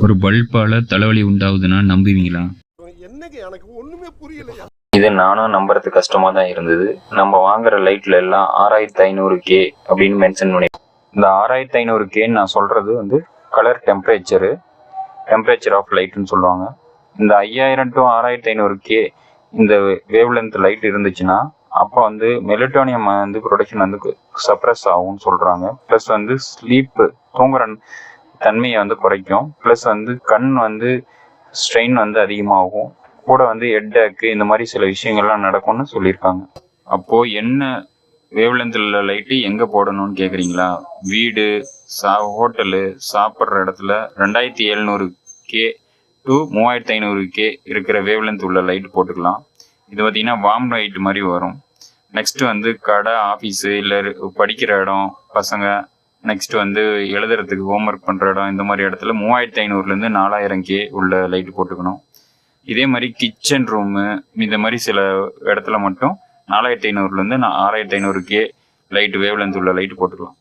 ஒரு பல்பால தலைவலி உண்டாகுதுன்னா நம்புவீங்களா? இது நானும் நம்புறது கஷ்டமா தான் இருந்தது. நம்ம வாங்குற லைட்ல எல்லாம் 6500K அப்படின்னு மென்ஷன் பண்ணி, இந்த 6500K நான் சொல்றது வந்து கலர் டெம்பரேச்சர் ஆஃப் லைட்னு சொல்லுவாங்க. இந்த 5000 to 6500K இந்த வேவ் லென்த் லைட் இருந்துச்சுன்னா அப்போ வந்து மெலட்டோனியம் வந்து ப்ரொடக்ஷன் வந்து சப்ரஸ் ஆகும்னு சொல்றாங்க. ப்ளஸ் வந்து ஸ்லீப் தூங்குற தன்மையை வந்து குறைக்கும். ப்ளஸ் வந்து கண் வந்து ஸ்ட்ரெயின் வந்து அதிகமாகும். கூட வந்து ஹெட்டேக்கு இந்த மாதிரி சில விஷயங்கள்லாம் நடக்கும்னு சொல்லியிருக்காங்க. அப்போ என்ன வேவ் லென்த்ல லைட்டு எங்க போடணும்னு கேக்குறீங்களா? வீடு, ஹோட்டலு, சாப்பிட்ற இடத்துல 2700K to 3500K இருக்கிற வேவ் லென்த் உள்ள லைட் போட்டுக்கலாம். இது பார்த்தீங்கன்னா வார்ம் லைட் மாதிரி வரும். நெக்ஸ்ட் வந்து கடை, ஆஃபீஸு, இல்லை படிக்கிற இடம் பசங்க, நெக்ஸ்ட் வந்து எழுதுறதுக்கு ஹோம்ஒர்க் பண்ணுற இடம், இந்த மாதிரி இடத்துல 3500லேருந்து 4000K உள்ள லைட் போட்டுக்கணும். இதே மாதிரி கிச்சன் ரூமு இந்த மாதிரி சில இடத்துல மட்டும் 4500லேருந்து 6500K லைட் வேவ் லென்த் உள்ள லைட் போட்டுக்கலாம்.